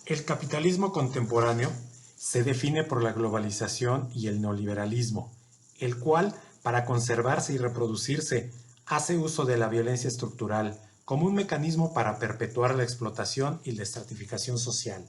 El capitalismo contemporáneo se define por la globalización y el neoliberalismo, el cual, para conservarse y reproducirse, hace uso de la violencia estructural como un mecanismo para perpetuar la explotación y la estratificación social.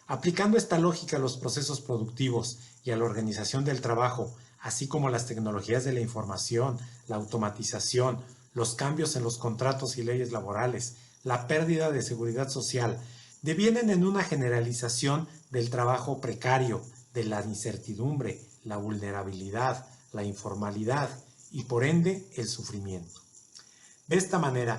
Aplicando esta lógica a los procesos productivos y a la organización del trabajo, así como las tecnologías de la información, la automatización, los cambios en los contratos y leyes laborales, la pérdida de seguridad social, devienen en una generalización del trabajo precario, de la incertidumbre, la vulnerabilidad, la informalidad y por ende el sufrimiento. De esta manera,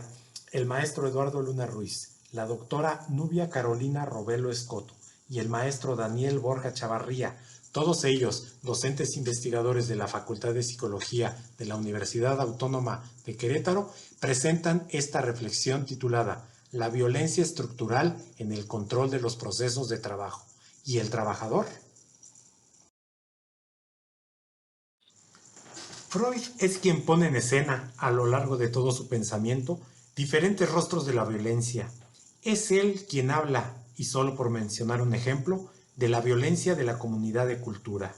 el maestro Eduardo Luna Ruiz, la doctora Nubia Carolina Robelo Escoto y el maestro Daniel Borja Chavarría, todos ellos docentes investigadores de la Facultad de Psicología de la Universidad Autónoma de Querétaro, presentan esta reflexión titulada La violencia estructural en el control de los procesos de trabajo y el trabajador. Freud es quien pone en escena, a lo largo de todo su pensamiento, diferentes rostros de la violencia. Es él quien habla, y solo por mencionar un ejemplo, de la violencia de la comunidad de cultura.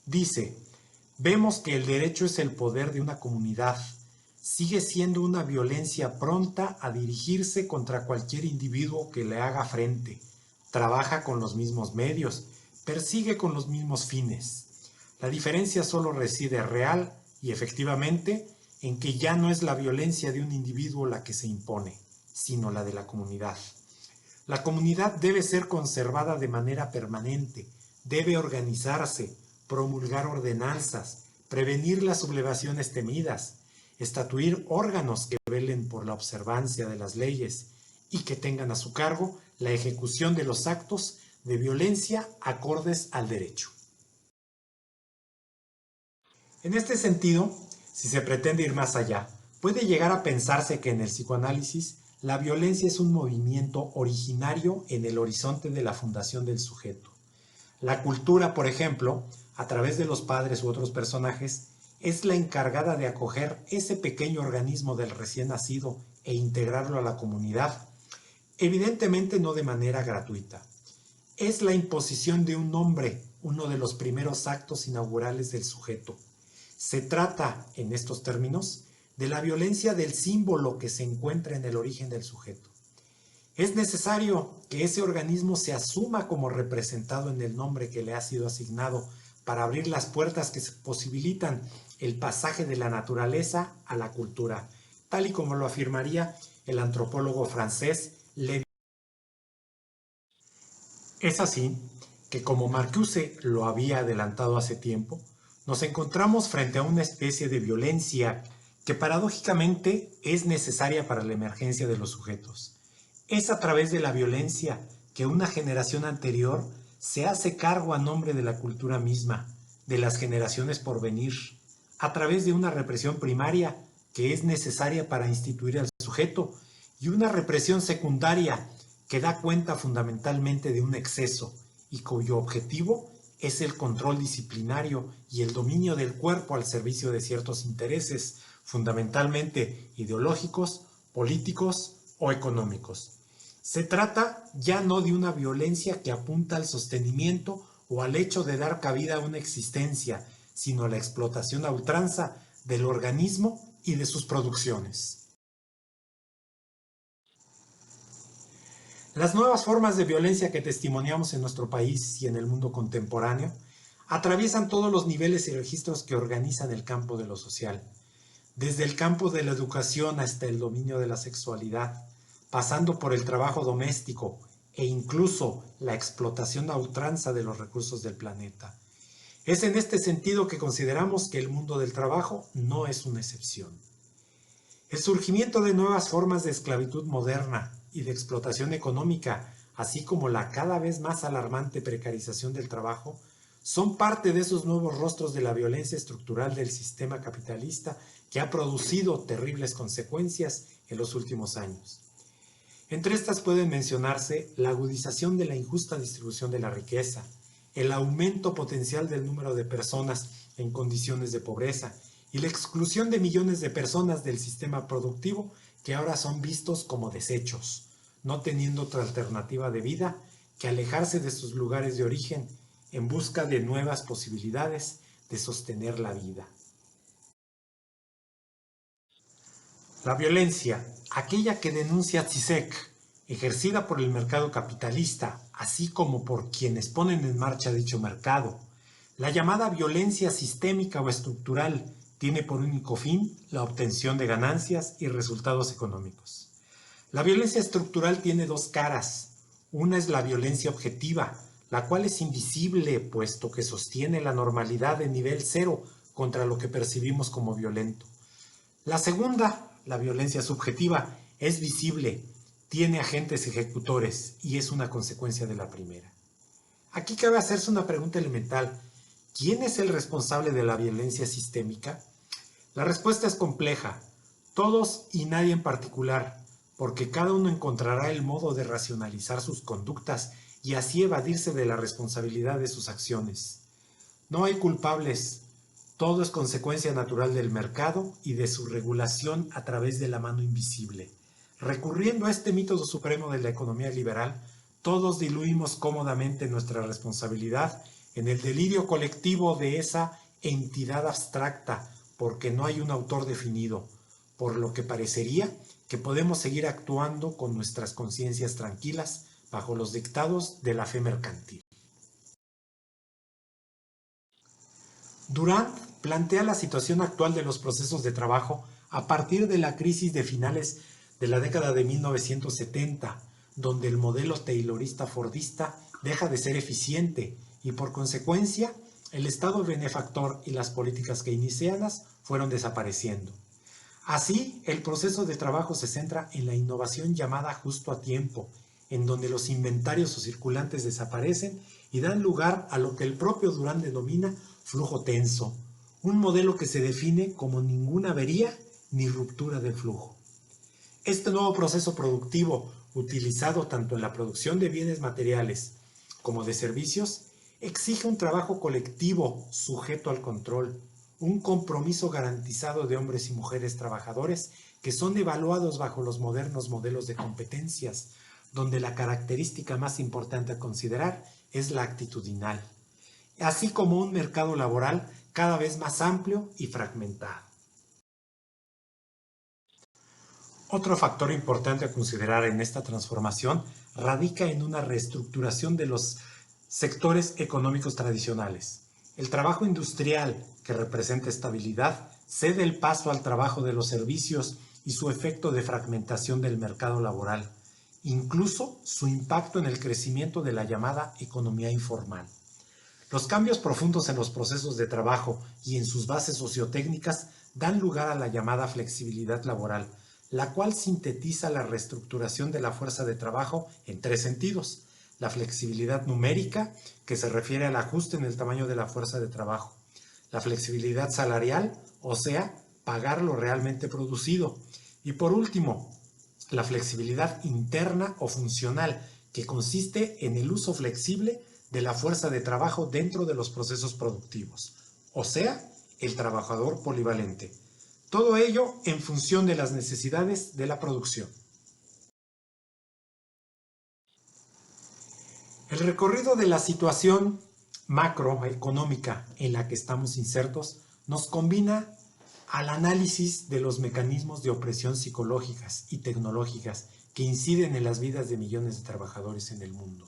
Dice, vemos que el derecho es el poder de una comunidad. Sigue siendo una violencia pronta a dirigirse contra cualquier individuo que le haga frente. Trabaja con los mismos medios, persigue con los mismos fines. La diferencia solo reside real y efectivamente en que ya no es la violencia de un individuo la que se impone, sino la de la comunidad. La comunidad debe ser conservada de manera permanente, debe organizarse, promulgar ordenanzas, prevenir las sublevaciones temidas, estatuir órganos que velen por la observancia de las leyes y que tengan a su cargo la ejecución de los actos de violencia acordes al derecho. En este sentido, si se pretende ir más allá, puede llegar a pensarse que en el psicoanálisis la violencia es un movimiento originario en el horizonte de la fundación del sujeto. La cultura, por ejemplo, a través de los padres u otros personajes, es la encargada de acoger ese pequeño organismo del recién nacido e integrarlo a la comunidad, evidentemente no de manera gratuita. Es la imposición de un nombre, uno de los primeros actos inaugurales del sujeto. Se trata, en estos términos, de la violencia del símbolo que se encuentra en el origen del sujeto. Es necesario que ese organismo se asuma como representado en el nombre que le ha sido asignado para abrir las puertas que posibilitan el pasaje de la naturaleza a la cultura, tal y como lo afirmaría el antropólogo francés Lévi. Es así que, como Marcuse lo había adelantado hace tiempo, nos encontramos frente a una especie de violencia que paradójicamente es necesaria para la emergencia de los sujetos. Es a través de la violencia que una generación anterior se hace cargo a nombre de la cultura misma, de las generaciones por venir, a través de una represión primaria que es necesaria para instituir al sujeto y una represión secundaria que da cuenta fundamentalmente de un exceso y cuyo objetivo es el control disciplinario y el dominio del cuerpo al servicio de ciertos intereses, fundamentalmente ideológicos, políticos o económicos. Se trata ya no de una violencia que apunta al sostenimiento o al hecho de dar cabida a una existencia, sino a la explotación a ultranza del organismo y de sus producciones. Las nuevas formas de violencia que testimoniamos en nuestro país y en el mundo contemporáneo atraviesan todos los niveles y registros que organizan el campo de lo social, desde el campo de la educación hasta el dominio de la sexualidad, pasando por el trabajo doméstico e incluso la explotación a ultranza de los recursos del planeta. Es en este sentido que consideramos que el mundo del trabajo no es una excepción. El surgimiento de nuevas formas de esclavitud moderna y de explotación económica, así como la cada vez más alarmante precarización del trabajo, son parte de esos nuevos rostros de la violencia estructural del sistema capitalista que ha producido terribles consecuencias en los últimos años. Entre estas pueden mencionarse la agudización de la injusta distribución de la riqueza, el aumento potencial del número de personas en condiciones de pobreza y la exclusión de millones de personas del sistema productivo que ahora son vistos como desechos, no teniendo otra alternativa de vida que alejarse de sus lugares de origen en busca de nuevas posibilidades de sostener la vida. La violencia, aquella que denuncia Zizek, ejercida por el mercado capitalista, así como por quienes ponen en marcha dicho mercado. La llamada violencia sistémica o estructural tiene por único fin la obtención de ganancias y resultados económicos. La violencia estructural tiene dos caras. Una es la violencia objetiva, la cual es invisible puesto que sostiene la normalidad de nivel cero contra lo que percibimos como violento. La segunda, la violencia subjetiva, es visible, tiene agentes ejecutores y es una consecuencia de la primera. Aquí cabe hacerse una pregunta elemental. ¿Quién es el responsable de la violencia sistémica? La respuesta es compleja. Todos y nadie en particular, porque cada uno encontrará el modo de racionalizar sus conductas y así evadirse de la responsabilidad de sus acciones. No hay culpables. Todo es consecuencia natural del mercado y de su regulación a través de la mano invisible. Recurriendo a este mito supremo de la economía liberal, todos diluimos cómodamente nuestra responsabilidad en el delirio colectivo de esa entidad abstracta, porque no hay un autor definido, por lo que parecería que podemos seguir actuando con nuestras conciencias tranquilas bajo los dictados de la fe mercantil. Durant plantea la situación actual de los procesos de trabajo a partir de la crisis de finales de la década de 1970, donde el modelo taylorista-fordista deja de ser eficiente y por consecuencia el Estado benefactor y las políticas keynesianas fueron desapareciendo. Así, el proceso de trabajo se centra en la innovación llamada justo a tiempo, en donde los inventarios o circulantes desaparecen y dan lugar a lo que el propio Durant denomina flujo tenso, un modelo que se define como ninguna avería ni ruptura del flujo. Este nuevo proceso productivo, utilizado tanto en la producción de bienes materiales como de servicios, exige un trabajo colectivo sujeto al control, un compromiso garantizado de hombres y mujeres trabajadores que son evaluados bajo los modernos modelos de competencias, donde la característica más importante a considerar es la actitudinal, así como un mercado laboral cada vez más amplio y fragmentado. Otro factor importante a considerar en esta transformación radica en una reestructuración de los sectores económicos tradicionales. El trabajo industrial, que representa estabilidad, cede el paso al trabajo de los servicios y su efecto de fragmentación del mercado laboral, incluso su impacto en el crecimiento de la llamada economía informal. Los cambios profundos en los procesos de trabajo y en sus bases sociotécnicas dan lugar a la llamada flexibilidad laboral, la cual sintetiza la reestructuración de la fuerza de trabajo en tres sentidos. La flexibilidad numérica, que se refiere al ajuste en el tamaño de la fuerza de trabajo. La flexibilidad salarial, o sea, pagar lo realmente producido. Y por último, la flexibilidad interna o funcional, que consiste en el uso flexible de la fuerza de trabajo dentro de los procesos productivos, o sea, el trabajador polivalente. Todo ello en función de las necesidades de la producción. El recorrido de la situación macroeconómica en la que estamos insertos nos combina al análisis de los mecanismos de opresión psicológicas y tecnológicas que inciden en las vidas de millones de trabajadores en el mundo.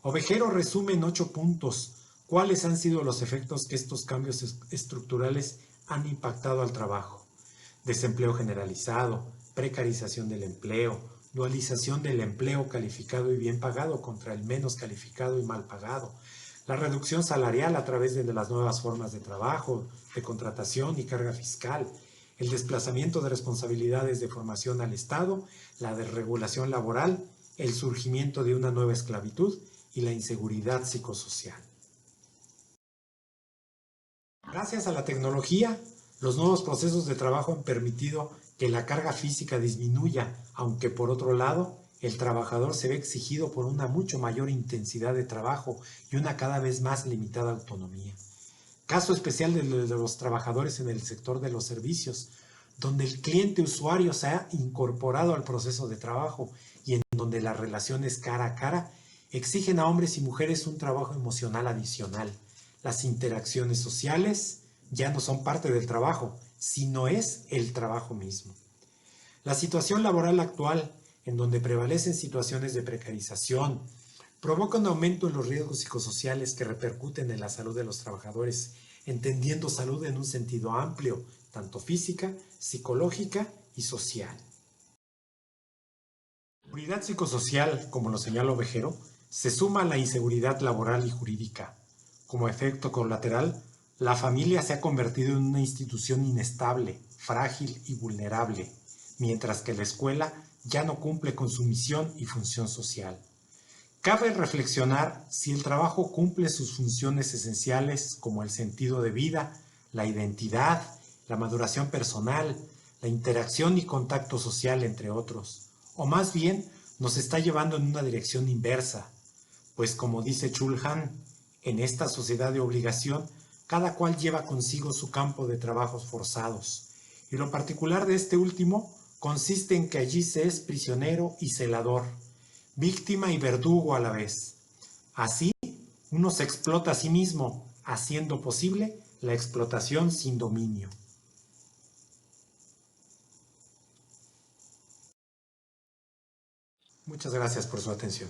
Ovejero resume en 8 puntos cuáles han sido los efectos que estos cambios estructurales han impactado al trabajo. Desempleo generalizado, precarización del empleo, dualización del empleo calificado y bien pagado contra el menos calificado y mal pagado, la reducción salarial a través de las nuevas formas de trabajo, de contratación y carga fiscal, el desplazamiento de responsabilidades de formación al Estado, la desregulación laboral, el surgimiento de una nueva esclavitud y la inseguridad psicosocial. Gracias a la tecnología, los nuevos procesos de trabajo han permitido que la carga física disminuya, aunque por otro lado, el trabajador se ve exigido por una mucho mayor intensidad de trabajo y una cada vez más limitada autonomía. Caso especial de los trabajadores en el sector de los servicios, donde el cliente usuario se ha incorporado al proceso de trabajo y en donde la relación es cara a cara exigen a hombres y mujeres un trabajo emocional adicional. Las interacciones sociales ya no son parte del trabajo, sino es el trabajo mismo. La situación laboral actual, en donde prevalecen situaciones de precarización, provoca un aumento en los riesgos psicosociales que repercuten en la salud de los trabajadores, entendiendo salud en un sentido amplio, tanto física, psicológica y social. La seguridad psicosocial, como lo señala Ovejero, se suma a la inseguridad laboral y jurídica. Como efecto colateral, la familia se ha convertido en una institución inestable, frágil y vulnerable, mientras que la escuela ya no cumple con su misión y función social. Cabe reflexionar si el trabajo cumple sus funciones esenciales como el sentido de vida, la identidad, la maduración personal, la interacción y contacto social, entre otros, o más bien nos está llevando en una dirección inversa, pues como dice Chul Han, en esta sociedad de obligación, cada cual lleva consigo su campo de trabajos forzados, y lo particular de este último consiste en que allí se es prisionero y celador, víctima y verdugo a la vez. Así, uno se explota a sí mismo, haciendo posible la explotación sin dominio. Muchas gracias por su atención.